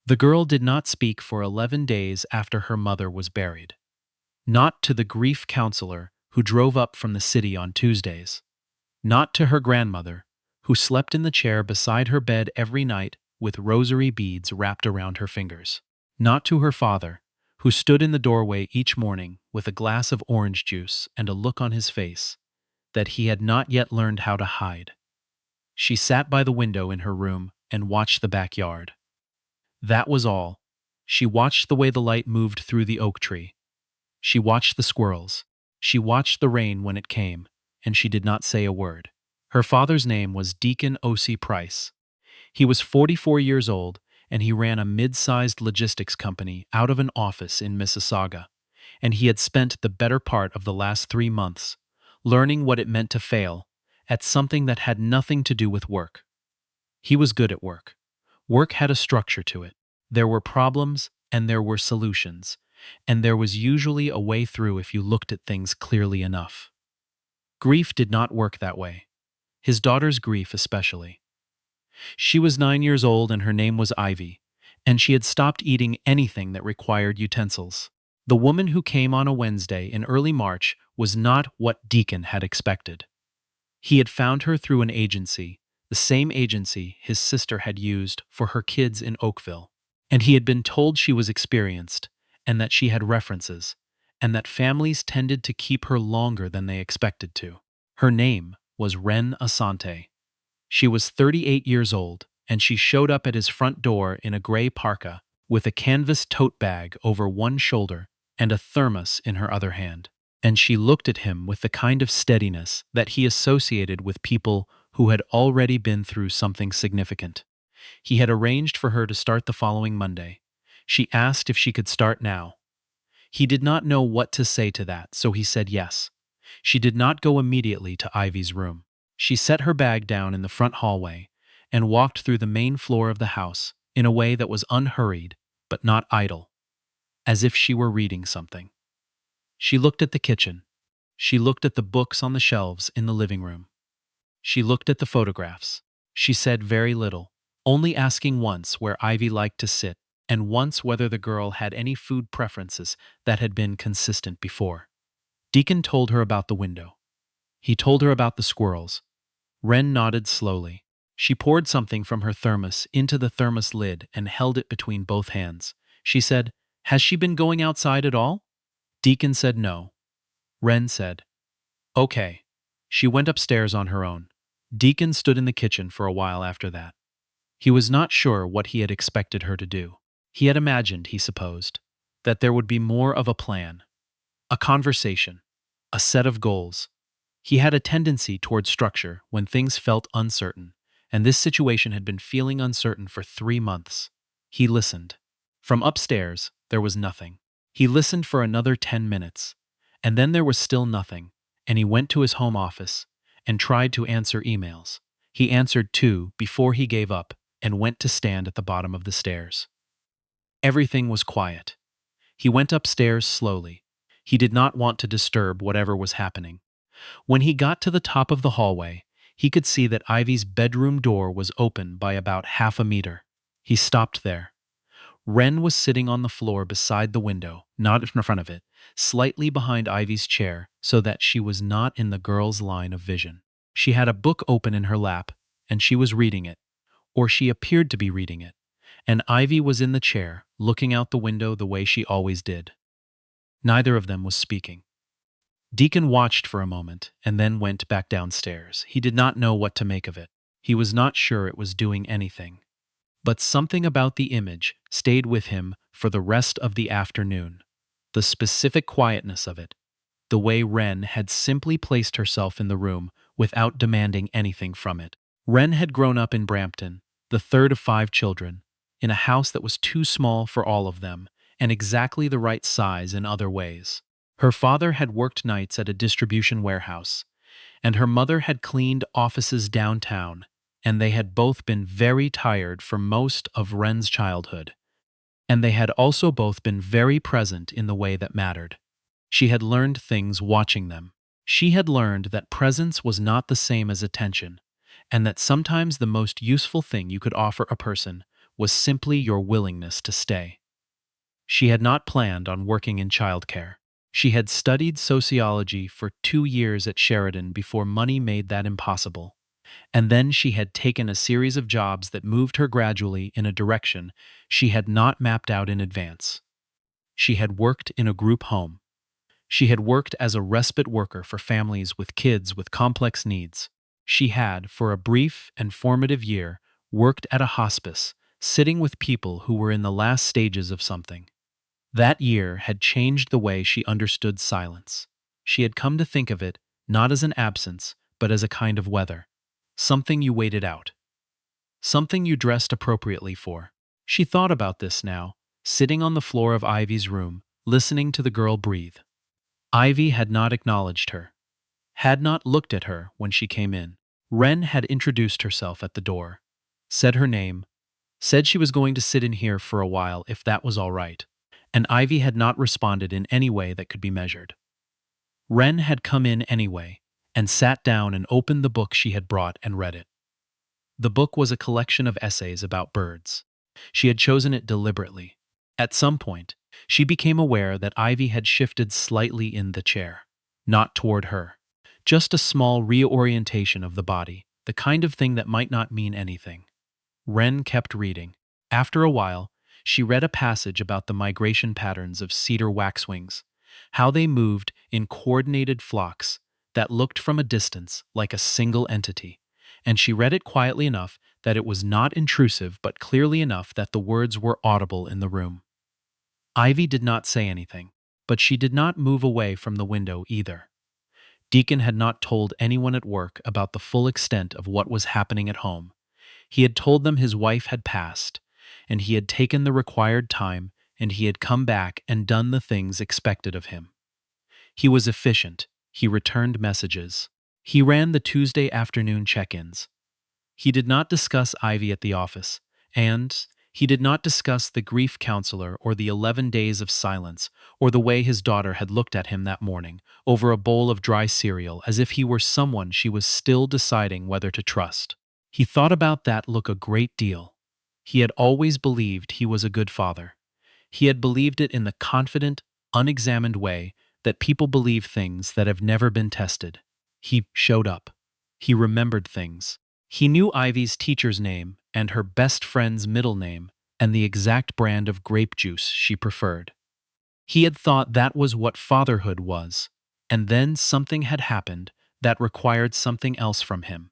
The girl did not speak for 11 days after her mother was buried. Not to the grief counselor who drove up from the city on Tuesdays. Not to her grandmother, who slept in the chair beside her bed every night with rosary beads wrapped around her fingers. Not to her father, who stood in the doorway each morning with a glass of orange juice and a look on his face that he had not yet learned how to hide. She sat by the window in her room and watched the backyard. That was all. She watched the way the light moved through the oak tree. She watched the squirrels. She watched the rain when it came, and she did not say a word. Her father's name was Deacon O.C. Price. He was 44 years old, and he ran a mid-sized logistics company out of an office in Mississauga, and he had spent the better part of the last 3 months learning what it meant to fail at something that had nothing to do with work. He was good at work. Work had a structure to it. There were problems and there were solutions, and there was usually a way through if you looked at things clearly enough. Grief did not work that way. His daughter's grief especially. She was 9 years old and her name was Ivy, and she had stopped eating anything that required utensils. The woman who came on a Wednesday in early March was not what Deacon had expected. He had found her through an agency, the same agency his sister had used for her kids in Oakville, and he had been told she was experienced, and that she had references, and that families tended to keep her longer than they expected to. Her name was Wren Asante. She was 38 years old, and she showed up at his front door in a gray parka with a canvas tote bag over one shoulder and a thermos in her other hand. And she looked at him with the kind of steadiness that he associated with people who had already been through something significant. He had arranged for her to start the following Monday. She asked if she could start now. He did not know what to say to that, so he said yes. She did not go immediately to Ivy's room. She set her bag down in the front hallway and walked through the main floor of the house in a way that was unhurried but not idle, as if she were reading something. She looked at the kitchen. She looked at the books on the shelves in the living room. She looked at the photographs. She said very little, only asking once where Ivy liked to sit and once whether the girl had any food preferences that had been consistent before. Deacon told her about the window. He told her about the squirrels. Wren nodded slowly. She poured something from her thermos into the thermos lid and held it between both hands. She said, "Has she been going outside at all?" Deacon said no. Wren said, "Okay." She went upstairs on her own. Deacon stood in the kitchen for a while after that. He was not sure what he had expected her to do. He had imagined, he supposed, that there would be more of a plan, a conversation, a set of goals. He had a tendency toward structure when things felt uncertain, and this situation had been feeling uncertain for 3 months. He listened. From upstairs, there was nothing. He listened for another 10 minutes, and then there was still nothing, and he went to his home office and tried to answer emails. He answered 2 before he gave up and went to stand at the bottom of the stairs. Everything was quiet. He went upstairs slowly. He did not want to disturb whatever was happening. When he got to the top of the hallway, he could see that Ivy's bedroom door was open by about half a meter. He stopped there. Wren was sitting on the floor beside the window, not in front of it, slightly behind Ivy's chair so that she was not in the girl's line of vision. She had a book open in her lap, and she was reading it, or she appeared to be reading it, and Ivy was in the chair, looking out the window the way she always did. Neither of them was speaking. Deacon watched for a moment and then went back downstairs. He did not know what to make of it. He was not sure it was doing anything. But something about the image stayed with him for the rest of the afternoon. The specific quietness of it. The way Wren had simply placed herself in the room without demanding anything from it. Wren had grown up in Brampton, the third of 5 children, in a house that was too small for all of them and exactly the right size in other ways. Her father had worked nights at a distribution warehouse, and her mother had cleaned offices downtown, and they had both been very tired for most of Wren's childhood. And they had also both been very present in the way that mattered. She had learned things watching them. She had learned that presence was not the same as attention, and that sometimes the most useful thing you could offer a person was simply your willingness to stay. She had not planned on working in childcare. She had studied sociology for 2 years at Sheridan before money made that impossible. And then she had taken a series of jobs that moved her gradually in a direction she had not mapped out in advance. She had worked in a group home. She had worked as a respite worker for families with kids with complex needs. She had, for a brief and formative year, worked at a hospice, sitting with people who were in the last stages of something. That year had changed the way she understood silence. She had come to think of it not as an absence, but as a kind of weather. Something you waited out. Something you dressed appropriately for. She thought about this now, sitting on the floor of Ivy's room, listening to the girl breathe. Ivy had not acknowledged her, had not looked at her when she came in. Wren had introduced herself at the door, said her name, said she was going to sit in here for a while if that was all right, and Ivy had not responded in any way that could be measured. Wren had come in anyway, and sat down and opened the book she had brought and read it. The book was a collection of essays about birds. She had chosen it deliberately. At some point, she became aware that Ivy had shifted slightly in the chair, not toward her. Just a small reorientation of the body, the kind of thing that might not mean anything. Wren kept reading. After a while, she read a passage about the migration patterns of cedar waxwings, how they moved in coordinated flocks that looked from a distance like a single entity, and she read it quietly enough that it was not intrusive but clearly enough that the words were audible in the room. Ivy did not say anything, but she did not move away from the window either. Deacon had not told anyone at work about the full extent of what was happening at home. He had told them his wife had passed, and he had taken the required time, and he had come back and done the things expected of him. He was efficient. He returned messages. He ran the Tuesday afternoon check-ins. He did not discuss Ivy at the office, and he did not discuss the grief counselor or the 11 days of silence or the way his daughter had looked at him that morning over a bowl of dry cereal as if he were someone she was still deciding whether to trust. He thought about that look a great deal. He had always believed he was a good father. He had believed it in the confident, unexamined way that people believe things that have never been tested. He showed up. He remembered things. He knew Ivy's teacher's name and her best friend's middle name and the exact brand of grape juice she preferred. He had thought that was what fatherhood was, and then something had happened that required something else from him.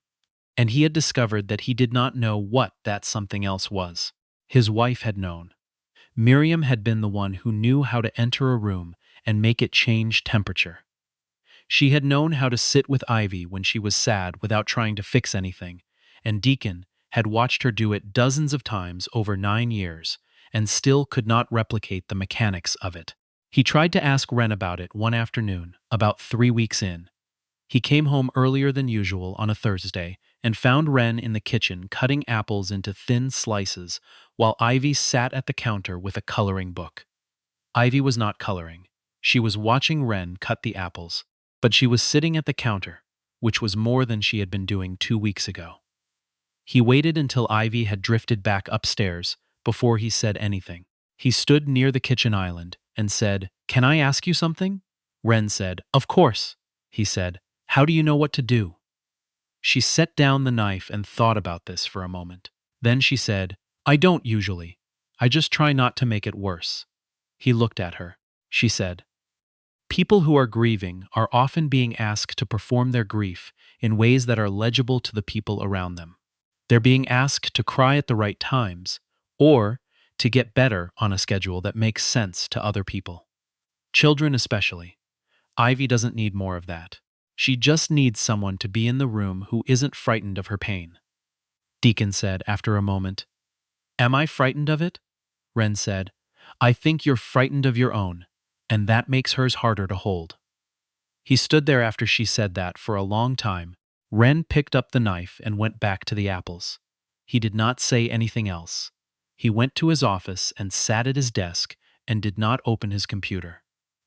And he had discovered that he did not know what that something else was. His wife had known. Miriam had been the one who knew how to enter a room and make it change temperature. She had known how to sit with Ivy when she was sad without trying to fix anything, and Deacon had watched her do it dozens of times over 9 years and still could not replicate the mechanics of it. He tried to ask Wren about it one afternoon, about 3 weeks in. He came home earlier than usual on a Thursday and found Wren in the kitchen cutting apples into thin slices while Ivy sat at the counter with a coloring book. Ivy was not coloring. She was watching Wren cut the apples, but she was sitting at the counter, which was more than she had been doing 2 weeks ago. He waited until Ivy had drifted back upstairs before he said anything. He stood near the kitchen island and said, "Can I ask you something?" Wren said, "Of course," he said. "How do you know what to do?" She set down the knife and thought about this for a moment. Then she said, "I don't usually. I just try not to make it worse." He looked at her. She said, "People who are grieving are often being asked to perform their grief in ways that are legible to the people around them. They're being asked to cry at the right times, or to get better on a schedule that makes sense to other people. Children especially. Ivy doesn't need more of that. She just needs someone to be in the room who isn't frightened of her pain." Deacon said after a moment. "Am I frightened of it?" Wren said, "I think you're frightened of your own, and that makes hers harder to hold." He stood there after she said that for a long time. Wren picked up the knife and went back to the apples. He did not say anything else. He went to his office and sat at his desk and did not open his computer.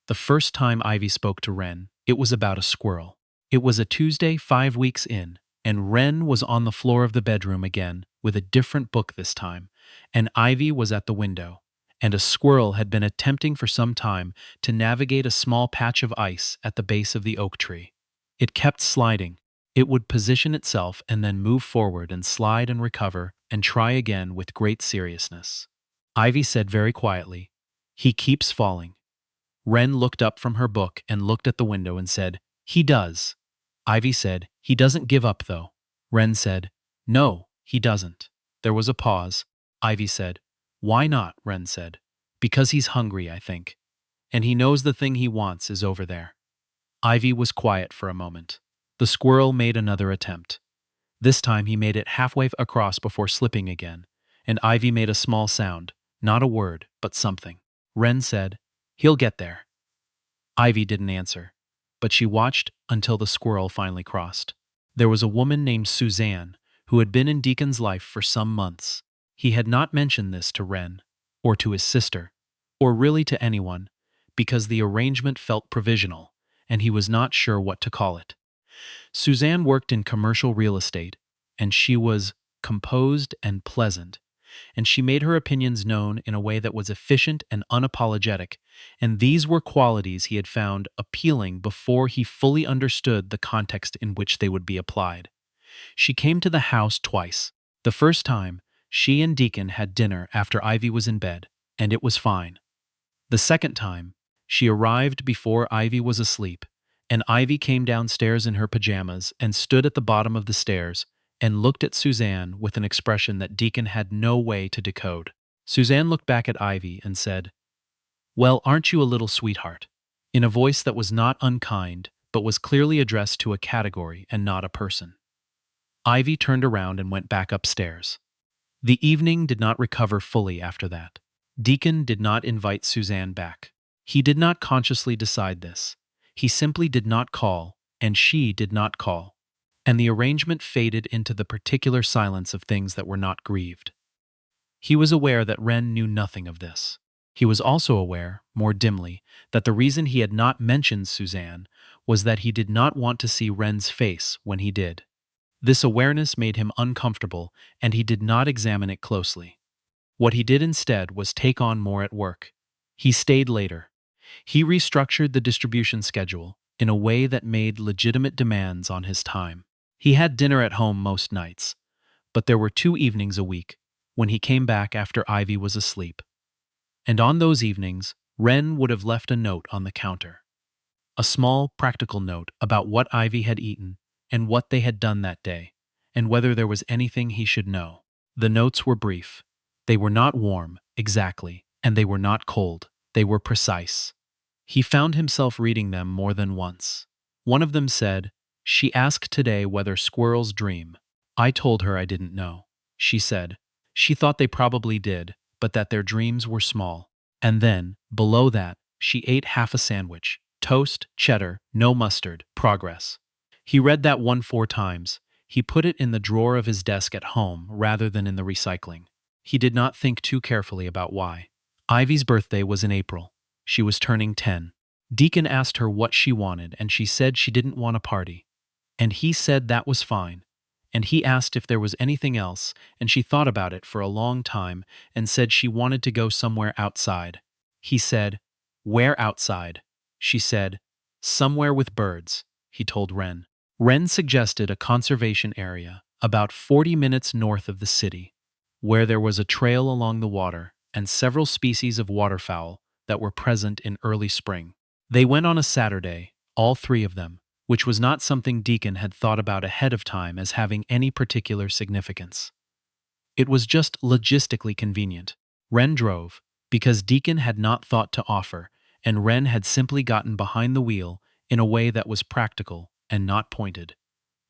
The first time Ivy spoke to Wren, it was about a squirrel. It was a Tuesday 5 weeks in, and Wren was on the floor of the bedroom again with a different book this time, and Ivy was at the window, and a squirrel had been attempting for some time to navigate a small patch of ice at the base of the oak tree. It kept sliding. It would position itself and then move forward and slide and recover and try again with great seriousness. Ivy said very quietly, "He keeps falling." Wren looked up from her book and looked at the window and said, "He does." Ivy said, "He doesn't give up, though." Wren said, "No, he doesn't." There was a pause. Ivy said, "Why not?" Wren said, "Because he's hungry, I think. And he knows the thing he wants is over there." Ivy was quiet for a moment. The squirrel made another attempt. This time he made it halfway across before slipping again, and Ivy made a small sound, not a word, but something. Wren said, "He'll get there." Ivy didn't answer, but she watched until the squirrel finally crossed. There was a woman named Suzanne who had been in Deacon's life for some months. He had not mentioned this to Wren, or to his sister, or really to anyone, because the arrangement felt provisional, and he was not sure what to call it. Suzanne worked in commercial real estate, and she was composed and pleasant, and she made her opinions known in a way that was efficient and unapologetic, and these were qualities he had found appealing before he fully understood the context in which they would be applied. She came to the house twice. The first time, she and Deacon had dinner after Ivy was in bed, and it was fine. The second time, she arrived before Ivy was asleep, and Ivy came downstairs in her pajamas and stood at the bottom of the stairs and looked at Suzanne with an expression that Deacon had no way to decode. Suzanne looked back at Ivy and said, "Well, aren't you a little sweetheart?" in a voice that was not unkind, but was clearly addressed to a category and not a person. Ivy turned around and went back upstairs. The evening did not recover fully after that. Deacon did not invite Suzanne back. He did not consciously decide this. He simply did not call, and she did not call. And the arrangement faded into the particular silence of things that were not grieved. He was aware that Wren knew nothing of this. He was also aware, more dimly, that the reason he had not mentioned Suzanne was that he did not want to see Wren's face when he did. This awareness made him uncomfortable, and he did not examine it closely. What he did instead was take on more at work. He stayed later. He restructured the distribution schedule in a way that made legitimate demands on his time. He had dinner at home most nights, but there were 2 evenings a week, when he came back after Ivy was asleep. And on those evenings, Wren would have left a note on the counter. A small, practical note about what Ivy had eaten and what they had done that day, and whether there was anything he should know. The notes were brief. They were not warm, exactly, and they were not cold. They were precise. He found himself reading them more than once. One of them said, "She asked today whether squirrels dream. I told her I didn't know. She said, she thought they probably did, but that their dreams were small." And then, below that, she ate half a sandwich. Toast, cheddar, no mustard, progress. He read that one 4 times. He put it in the drawer of his desk at home rather than in the recycling. He did not think too carefully about why. Ivy's birthday was in April. She was turning 10. Deacon asked her what she wanted, and she said she didn't want a party. And he said that was fine. And he asked if there was anything else, and she thought about it for a long time and said she wanted to go somewhere outside. He said, "Where outside?" She said, "Somewhere with birds," he told Wren. Wren suggested a conservation area about 40 minutes north of the city, where there was a trail along the water and several species of waterfowl that were present in early spring. They went on a Saturday, all 3 of them, which was not something Deacon had thought about ahead of time as having any particular significance. It was just logistically convenient. Wren drove, because Deacon had not thought to offer, and Wren had simply gotten behind the wheel in a way that was practical and not pointed.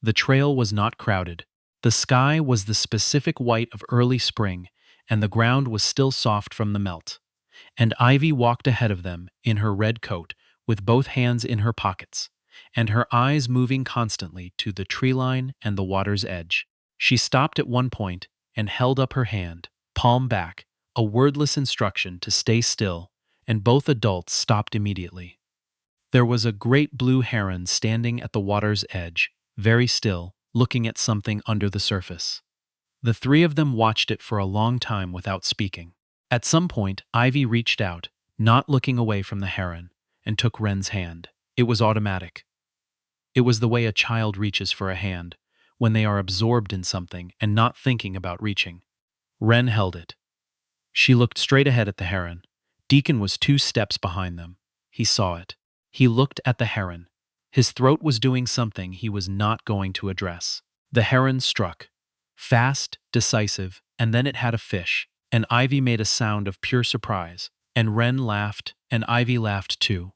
The trail was not crowded. The sky was the specific white of early spring, and the ground was still soft from the melt. And Ivy walked ahead of them in her red coat, with both hands in her pockets, and her eyes moving constantly to the tree line and the water's edge. She stopped at one point and held up her hand, palm back, a wordless instruction to stay still, and both adults stopped immediately. There was a great blue heron standing at the water's edge, very still, looking at something under the surface. The three of them watched it for a long time without speaking. At some point, Ivy reached out, not looking away from the heron, and took Wren's hand. It was automatic. It was the way a child reaches for a hand, when they are absorbed in something and not thinking about reaching. Wren held it. She looked straight ahead at the heron. Deacon was 2 steps behind them. He saw it. He looked at the heron. His throat was doing something he was not going to address. The heron struck. Fast, decisive, and then it had a fish, and Ivy made a sound of pure surprise, and Wren laughed, and Ivy laughed too.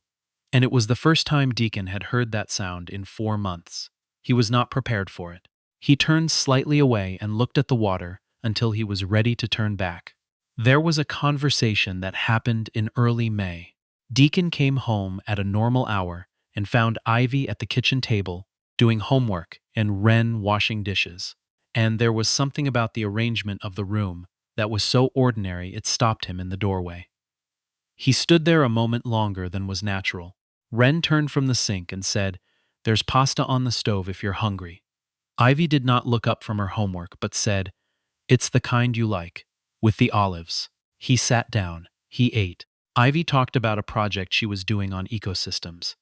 And it was the first time Deacon had heard that sound in 4 months. He was not prepared for it. He turned slightly away and looked at the water until he was ready to turn back. There was a conversation that happened in early May. Deacon came home at a normal hour and found Ivy at the kitchen table, doing homework and Wren washing dishes. And there was something about the arrangement of the room that was so ordinary it stopped him in the doorway. He stood there a moment longer than was natural. Wren turned from the sink and said, "There's pasta on the stove if you're hungry." Ivy did not look up from her homework but said, "It's the kind you like, with the olives." He sat down. He ate. Ivy talked about a project she was doing on ecosystems,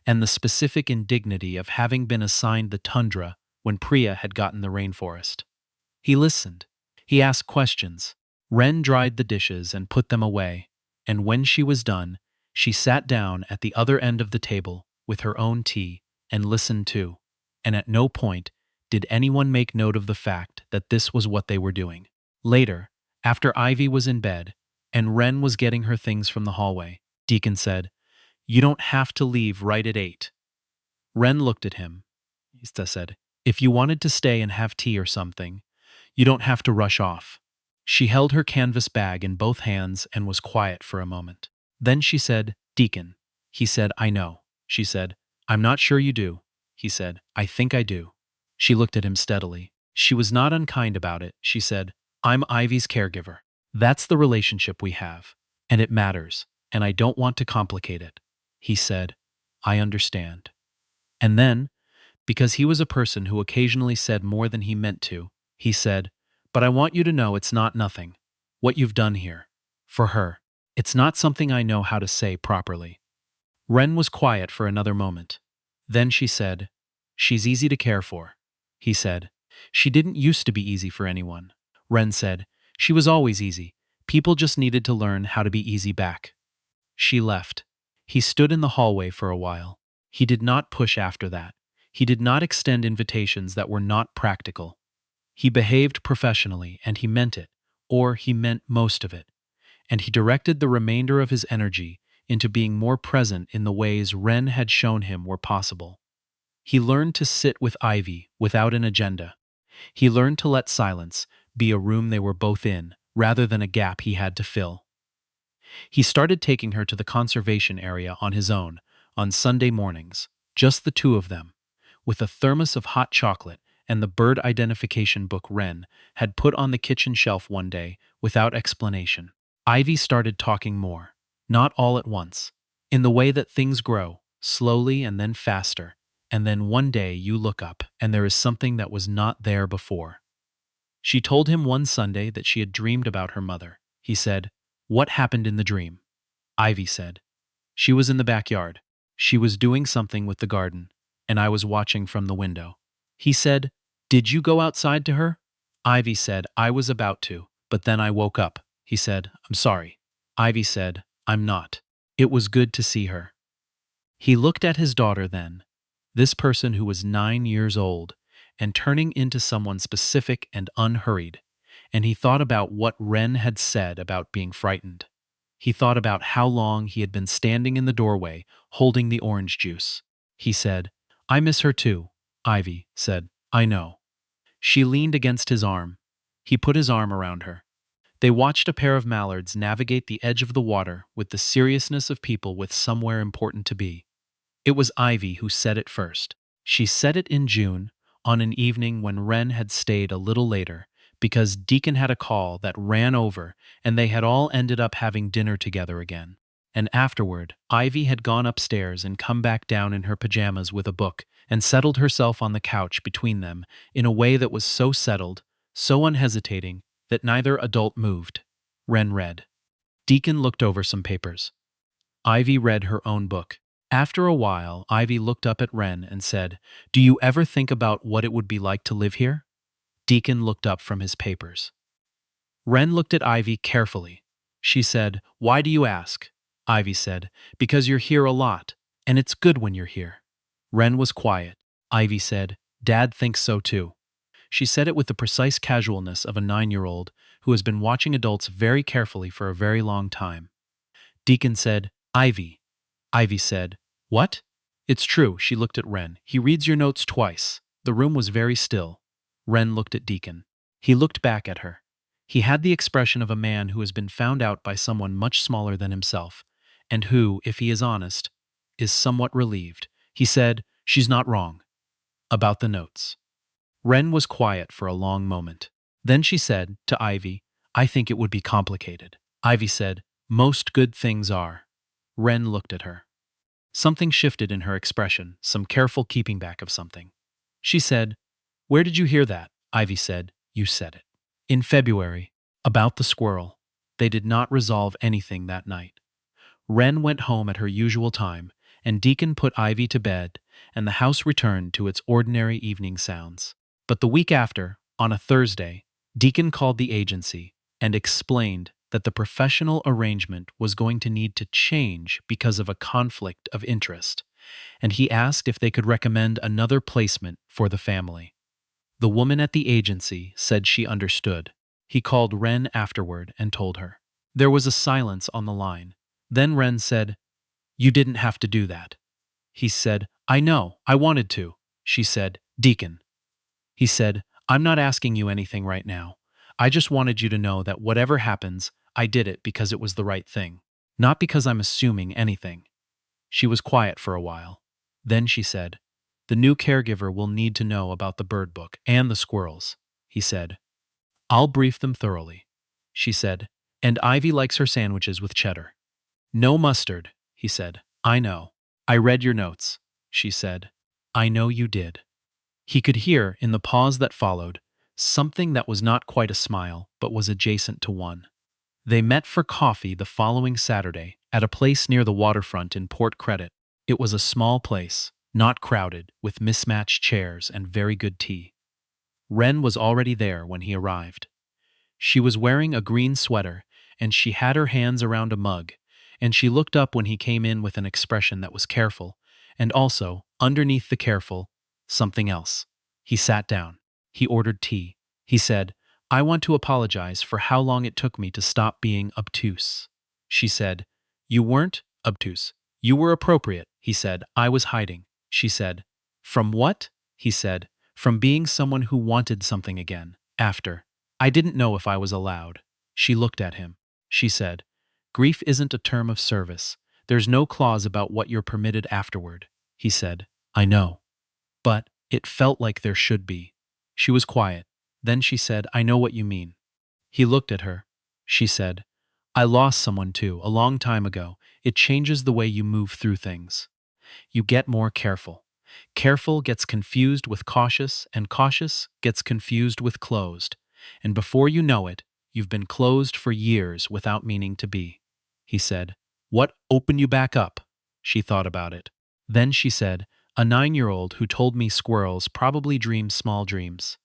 and the specific indignity of having been assigned the tundra when Priya had gotten the rainforest. He listened. He asked questions. Wren dried the dishes and put them away, and when she was done, she sat down at the other end of the table with her own tea and listened too, and at no point did anyone make note of the fact that this was what they were doing. Later, after Ivy was in bed and Wren was getting her things from the hallway, Deacon said, "You don't have to leave right at 8. Wren looked at him. He said, "If you wanted to stay and have tea or something, you don't have to rush off." She held her canvas bag in both hands and was quiet for a moment. Then she said, "Deacon." He said, "I know." She said, "I'm not sure you do." He said, "I think I do." She looked at him steadily. She was not unkind about it. She said, "I'm Ivy's caregiver. That's the relationship we have. And it matters, and I don't want to complicate it." He said, "I understand." And then, because he was a person who occasionally said more than he meant to, he said, "But I want you to know it's not nothing. What you've done here. For her. It's not something I know how to say properly." Wren was quiet for another moment. Then she said, "She's easy to care for." He said, "She didn't used to be easy for anyone." Wren said, "She was always easy. People just needed to learn how to be easy back." She left. He stood in the hallway for a while. He did not push after that. He did not extend invitations that were not practical. He behaved professionally, and he meant it, or he meant most of it. And he directed the remainder of his energy into being more present in the ways Wren had shown him were possible. He learned to sit with Ivy without an agenda. He learned to let silence be a room they were both in, rather than a gap he had to fill. He started taking her to the conservation area on his own, on Sunday mornings, just the two of them, with a thermos of hot chocolate and the bird identification book Wren had put on the kitchen shelf one day without explanation. Ivy started talking more, not all at once, in the way that things grow, slowly and then faster, and then one day you look up and there is something that was not there before. She told him one Sunday that she had dreamed about her mother. He said, "What happened in the dream?" Ivy said, "She was in the backyard. She was doing something with the garden, and I was watching from the window." He said, "Did you go outside to her?" Ivy said, "I was about to, but then I woke up." He said, "I'm sorry." Ivy said, "I'm not. It was good to see her." He looked at his daughter then, this person who was 9 years old, and turning into someone specific and unhurried, and he thought about what Wren had said about being frightened. He thought about how long he had been standing in the doorway holding the orange juice. He said, "I miss her too." Ivy said, "I know." She leaned against his arm. He put his arm around her. They watched a pair of mallards navigate the edge of the water with the seriousness of people with somewhere important to be. It was Ivy who said it first. She said it in June, on an evening when Wren had stayed a little later, because Deacon had a call that ran over and they had all ended up having dinner together again. And afterward, Ivy had gone upstairs and come back down in her pajamas with a book and settled herself on the couch between them in a way that was so settled, so unhesitating that neither adult moved. Wren read. Deacon looked over some papers. Ivy read her own book. After a while, Ivy looked up at Wren and said, "Do you ever think about what it would be like to live here?" Deacon looked up from his papers. Wren looked at Ivy carefully. She said, "Why do you ask?" Ivy said, "Because you're here a lot, and it's good when you're here." Wren was quiet. Ivy said, "Dad thinks so too." She said it with the precise casualness of a 9-year-old who has been watching adults very carefully for a very long time. Deacon said, "Ivy." Ivy said, "What?" "It's true," she looked at Wren. "He reads your notes twice." The room was very still. Wren looked at Deacon. He looked back at her. He had the expression of a man who has been found out by someone much smaller than himself, and who, if he is honest, is somewhat relieved. He said, "She's not wrong." About the notes. Wren was quiet for a long moment. Then she said to Ivy, "I think it would be complicated." Ivy said, "Most good things are." Wren looked at her. Something shifted in her expression, some careful keeping back of something. She said, "Where did you hear that?" Ivy said, "You said it." In February, about the squirrel. They did not resolve anything that night. Wren went home at her usual time, and Deacon put Ivy to bed, and the house returned to its ordinary evening sounds. But the week after, on a Thursday, Deacon called the agency and explained that the professional arrangement was going to need to change because of a conflict of interest, and he asked if they could recommend another placement for the family. The woman at the agency said she understood. He called Wren afterward and told her. There was a silence on the line. Then Wren said, "You didn't have to do that." He said, "I know, I wanted to." She said, "Deacon." He said, "I'm not asking you anything right now. I just wanted you to know that whatever happens, I did it because it was the right thing. Not because I'm assuming anything." She was quiet for a while. Then she said, "The new caregiver will need to know about the bird book and the squirrels." He said, "I'll brief them thoroughly." She said, "And Ivy likes her sandwiches with cheddar." "No mustard," he said. "I know. I read your notes." She said, "I know you did." He could hear, in the pause that followed, something that was not quite a smile, but was adjacent to one. They met for coffee the following Saturday at a place near the waterfront in Port Credit. It was a small place, not crowded, with mismatched chairs and very good tea. Wren was already there when he arrived. She was wearing a green sweater, and she had her hands around a mug, and she looked up when he came in with an expression that was careful, and also, underneath the careful, something else. He sat down. He ordered tea. He said, "I want to apologize for how long it took me to stop being obtuse." She said, "You weren't obtuse. You were appropriate." He said, "I was hiding." She said, "From what?" He said, "From being someone who wanted something again, after. I didn't know if I was allowed." She looked at him. She said, "Grief isn't a term of service. There's no clause about what you're permitted afterward." He said, "I know. But it felt like there should be." She was quiet. Then she said, "I know what you mean." He looked at her. She said, "I lost someone too, a long time ago. It changes the way you move through things. You get more careful. Careful gets confused with cautious, and cautious gets confused with closed. And before you know it, you've been closed for years without meaning to be." He said, "What opened you back up?" She thought about it. Then she said, "A 9-year-old who told me squirrels probably dream small dreams."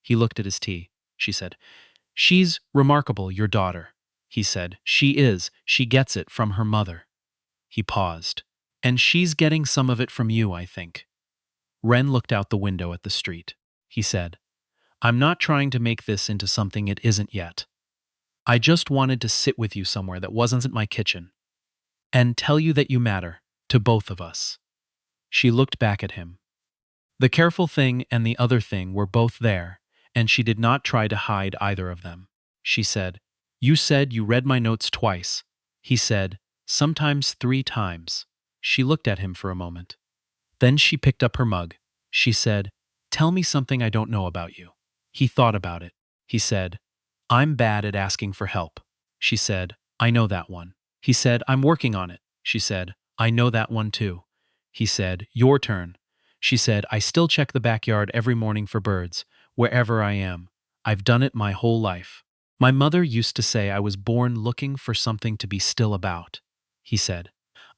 He looked at his tea. She said, "She's remarkable, your daughter." He said, "She is. She gets it from her mother." He paused. "And she's getting some of it from you, I think." Wren looked out the window at the street. He said, "I'm not trying to make this into something it isn't yet. I just wanted to sit with you somewhere that wasn't my kitchen and tell you that you matter, to both of us." She looked back at him. The careful thing and the other thing were both there, and she did not try to hide either of them. She said, "You said you read my notes twice." He said, "Sometimes 3 times." She looked at him for a moment. Then she picked up her mug. She said, "Tell me something I don't know about you." He thought about it. He said, "I'm bad at asking for help." She said, "I know that one." He said, "I'm working on it." She said, "I know that one too." He said, "Your turn." She said, "I still check the backyard every morning for birds, wherever I am. I've done it my whole life. My mother used to say I was born looking for something to be still about, he said.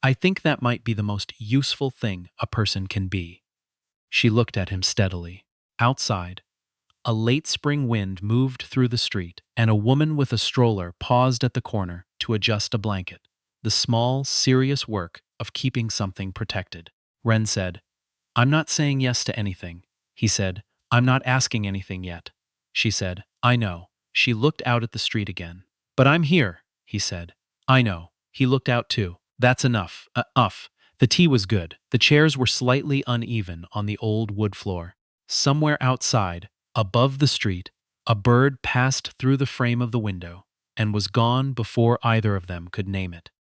I think that might be the most useful thing a person can be. She looked at him steadily. Outside, a late spring wind moved through the street, and a woman with a stroller paused at the corner to adjust a blanket. The small, serious work of keeping something protected. Wren said, I'm not saying yes to anything. He said, I'm not asking anything yet. She said, I know. She looked out at the street again. But I'm here, he said. I know. He looked out too. That's enough. Enough. The tea was good. The chairs were slightly uneven on the old wood floor. Somewhere outside, above the street, a bird passed through the frame of the window and was gone before either of them could name it.